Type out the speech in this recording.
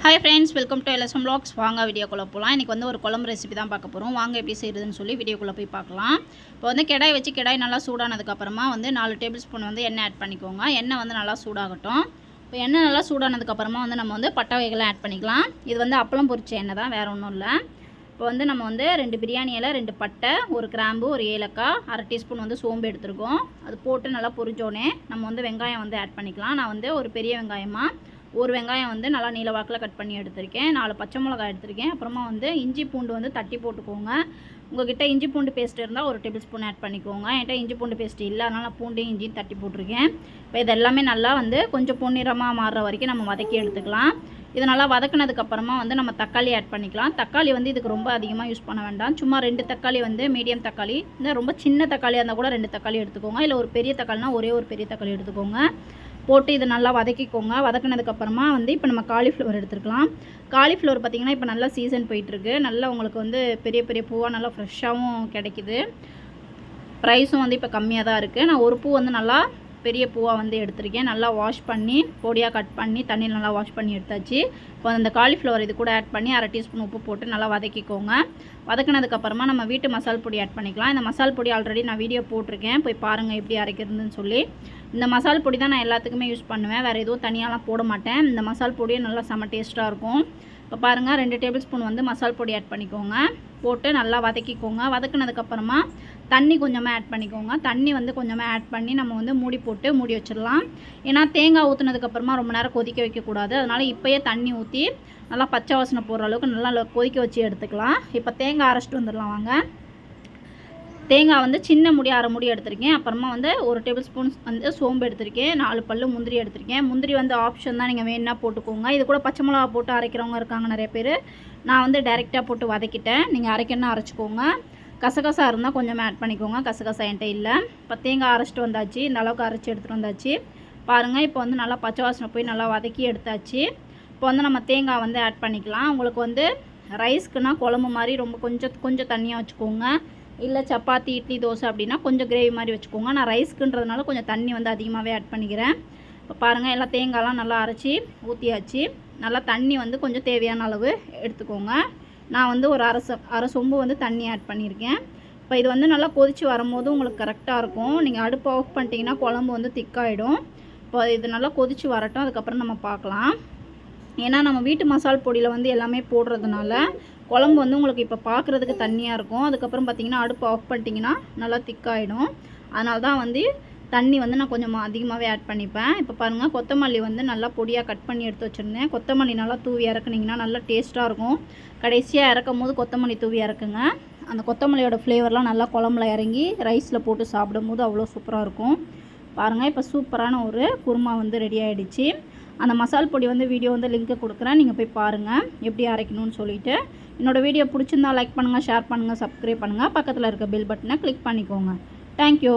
Hi friends, welcome to LSM Vlogs. வாங்க வீடியோக்குள்ள போலாம். இன்னைக்கு வந்து ஒரு குழம்பு ரெசிபி தான் பார்க்க போறோம். வாங்க எப்படி செய்யறதுன்னு சொல்லி வீடியோக்குள்ள போய் பார்க்கலாம். இப்போ வந்து கடாய் வச்சு கடாய் நல்லா சூடானதுக்கு அப்புறமா வந்து 4 டேபிள் ஸ்பூன் வந்து எண்ணெய் ஆட் பண்ணிக்கோங்க. எண்ணெய் வந்து நல்லா சூடாகட்டும். இப்போ எண்ணெய் நல்லா சூடானதுக்கு அப்புறமா வந்து நம்ம வந்து பட்டை வகைகளை ஆட் பண்ணிக்கலாம். இது வந்து அப்பளம் பொரிச்ச எண்ணெய் தான், வேற ஒண்ணும் இல்ல. இப்போ வந்து நம்ம வந்து 2 பிரியாணி இலை, 2 பட்டை, ஒரு கிராம்பு, ஒரு ஏலக்காய், 1/2 டீஸ்பூன் வந்து சோம்பு எடுத்துருக்கோம். அது போட்டு நல்லா பொரிஞ்சோனே நம்ம வந்து வெங்காயம் வந்து ஆட் பண்ணிக்கலாம். நான் வந்து ஒரு பெரிய வெங்காயமா ஒரு வெங்காயம் வந்து நல்லா நீல வாக்கில் கட் பண்ணி எடுத்திருக்கேன். 4 பச்சை மிளகாய் எடுத்திருக்கேன். அப்புறமா வந்து இஞ்சி பூண்டு வந்து தட்டி போட்டுக்கோங்க. உங்கள்கிட்ட இஞ்சி பூண்டு பேஸ்ட் இருந்தால் 1 டேபிள் ஸ்பூன் ஆட் பண்ணிக்கோங்க. என்கிட்ட இஞ்சி பூண்டு பேஸ்ட் இல்லை, அதனால் நான் பூண்டையும் இஞ்சியும் தட்டி போட்டிருக்கேன். இப்போ இது எல்லாமே நல்லா வந்து கொஞ்சம் பொன்னிறமாக மாறுற வரைக்கும் நம்ம வதக்கி எடுத்துக்கலாம். இது நல்லா வதக்கினதுக்கப்புறமா வந்து நம்ம தக்காளி ஆட் பண்ணிக்கலாம். தக்காளி வந்து இதுக்கு ரொம்ப அதிகமாக யூஸ் பண்ண வேண்டாம். சும்மா 2 தக்காளி வந்து மீடியம் தக்காளி, இந்த ரொம்ப சின்ன தக்காளியாக இருந்தால் கூட 2 தக்காளி எடுத்துக்கோங்க. இல்லை ஒரு பெரிய தக்காளினா ஒரே ஒரு பெரிய தக்காளி எடுத்துக்கோங்க. போட்டு இதை நல்லா வதக்கிக்கோங்க. வதக்கினதுக்கப்புறமா வந்து இப்போ நம்ம காலிஃப்ளவர் எடுத்துக்கலாம். காலிஃப்ளவர் பார்த்திங்கன்னா இப்போ நல்லா சீசன் போயிட்டுருக்கு. நல்லா உங்களுக்கு வந்து பெரிய பெரிய பூவாக நல்லா ஃப்ரெஷ்ஷாகவும் கிடைக்கிது. ப்ரைஸும் வந்து இப்போ கம்மியாக தான் இருக்குது. நான் ஒரு பூ வந்து நல்லா பெரிய பூவாக வந்து எடுத்திருக்கேன். நல்லா வாஷ் பண்ணி பொடியாக கட் பண்ணி தண்ணியில் நல்லா வாஷ் பண்ணி எடுத்தாச்சு. இப்போ அந்த காலிஃப்ளவர் இது கூட ஆட் பண்ணி 1/2 டீஸ்பூன் உப்பு போட்டு நல்லா வதக்கிக்கோங்க. வதக்கினதுக்கப்புறமா நம்ம வீட்டு மசால் பொடி ஆட் பண்ணிக்கலாம். இந்த மசால் பொடி ஆல்ரெடி நான் வீடியோ போட்டிருக்கேன், போய் பாருங்கள் எப்படி அரைக்கிறதுன்னு சொல்லி. இந்த மசால் பொடி தான் நான் எல்லாத்துக்குமே யூஸ் பண்ணுவேன், வேறு எதுவும் தனியாலாம் போட மாட்டேன். இந்த மசால் பொடியும் நல்லா செம்ம டேஸ்ட்டாக இருக்கும். இப்போ பாருங்கள் 2 டேபிள் ஸ்பூன் வந்து மசால் பொடி ஆட் பண்ணிக்கோங்க. போட்டு நல்லா வதக்கிக்கோங்க. வதக்கினதுக்கப்புறமா தண்ணி கொஞ்சமாக ஆட் பண்ணிக்கோங்க. தண்ணி வந்து கொஞ்சமாக ஆட் பண்ணி நம்ம வந்து மூடி போட்டு மூடி வச்சிடலாம். ஏன்னா தேங்காய் ஊற்றுனதுக்கப்புறமா ரொம்ப நேரம் கொதிக்க வைக்கக்கூடாது. அதனால் இப்போயே தண்ணி ஊற்றி நல்லா பச்சை வாசனை போகிற அளவுக்கு நல்லா கொதிக்க வச்சு எடுத்துக்கலாம். இப்போ தேங்காய் அரைச்சிட்டு வந்துடலாம் வாங்க. தேங்காய் வந்து சின்ன முடி 1/2 முடி எடுத்திருக்கேன். அப்புறமா வந்து 1 டேபிள் ஸ்பூன் வந்து சோம்பு எடுத்திருக்கேன். 4 பல்லு முந்திரி எடுத்திருக்கேன். முந்திரி வந்து ஆப்ஷன் தான், நீங்கள் வேணுன்னா போட்டுக்கோங்க. இது கூட பச்சை மிளகா போட்டு அரைக்கிறவங்க இருக்காங்க நிறைய பேர். நான் வந்து டைரெக்டாக போட்டு வதக்கிட்டேன். நீங்கள் அரைக்கணும்னா அரைச்சிக்கோங்க. கசகசா இருந்தால் கொஞ்சமாக ஆட் பண்ணிக்கோங்க. கசகசா என்கிட்ட இல்லை. இப்போ தேங்காய் அரைச்சிட்டு வந்தாச்சு. இந்த அளவுக்கு அரைச்சி எடுத்துகிட்டு வந்தாச்சு. பாருங்கள் இப்போ வந்து நல்லா பச்சை வாசனை போய் நல்லா வதக்கி எடுத்தாச்சு. இப்போ வந்து நம்ம தேங்காய் வந்து ஆட் பண்ணிக்கலாம். உங்களுக்கு வந்து ரைஸ்க்குனா குழம்பு மாதிரி ரொம்ப கொஞ்சம் தண்ணியாக வச்சுக்கோங்க. இல்லை சப்பாத்தி, இட்லி, தோசை அப்படின்னா கொஞ்சம் கிரேவி மாதிரி வச்சுக்கோங்க. நான் ரைஸ்க்குன்றதுனால கொஞ்சம் தண்ணி வந்து அதிகமாகவே ஆட் பண்ணிக்கிறேன். இப்போ பாருங்கள் எல்லாம் தேங்காய்லாம் நல்லா அரைச்சி ஊற்றியாச்சு. நல்லா தண்ணி வந்து கொஞ்சம் தேவையான அளவு எடுத்துக்கோங்க. நான் வந்து ஒரு அரை சொம்பு வந்து தண்ணி ஆட் பண்ணியிருக்கேன். இப்போ இது வந்து நல்லா கொதித்து வரும்போது உங்களுக்கு கரெக்டாக இருக்கும். நீங்கள் அடுப்பு ஆஃப் பண்ணிட்டீங்கன்னா குழம்பு வந்து திக்காயிடும். இப்போ இது நல்லா கொதித்து வரட்டும், அதுக்கப்புறம் நம்ம பார்க்கலாம். ஏன்னா நம்ம வீட்டு மசால் பொடியில் வந்து எல்லாமே போடுறதுனால குழம்பு வந்து உங்களுக்கு இப்போ பார்க்குறதுக்கு தண்ணியாக இருக்கும். அதுக்கப்புறம் பார்த்திங்கன்னா அடுப்பு ஆஃப் பண்ணிட்டிங்கன்னா நல்லா திக்காயிடும். அதனால தான் வந்து தண்ணி வந்து நான் கொஞ்சம் அதிகமாகவே ஆட் பண்ணிப்பேன். இப்போ பாருங்கள் கொத்தமல்லி வந்து நல்லா பொடியாக கட் பண்ணி எடுத்து வச்சுருந்தேன். கொத்தமல்லி நல்லா தூவி இறக்குனிங்கன்னா நல்லா டேஸ்ட்டாக இருக்கும். கடைசியாக இறக்கும் போது கொத்தமல்லி தூவி இறக்குங்க. அந்த கொத்தமல்லியோட ஃப்ளேவர்லாம் நல்லா குழம்புல இறங்கி ரைஸில் போட்டு சாப்பிடும்போது அவ்வளோ சூப்பராக இருக்கும். பாருங்கள் இப்போ சூப்பரான ஒரு குருமா வந்து ரெடி ஆகிடுச்சு. அந்த மசால் பொடி வந்து வீடியோ வந்து லிங்க்கு கொடுக்குறேன், நீங்கள் போய் பாருங்கள் எப்படி அரைக்கணும்னு சொல்லிவிட்டு. என்னோடய வீடியோ பிடிச்சிருந்தா லைக் பண்ணுங்கள், ஷேர் பண்ணுங்கள், சப்ஸ்கிரைப் பண்ணுங்கள். பக்கத்தில் இருக்க பெல் பட்டனை கிளிக் பண்ணிக்கோங்க. தேங்க்யூ.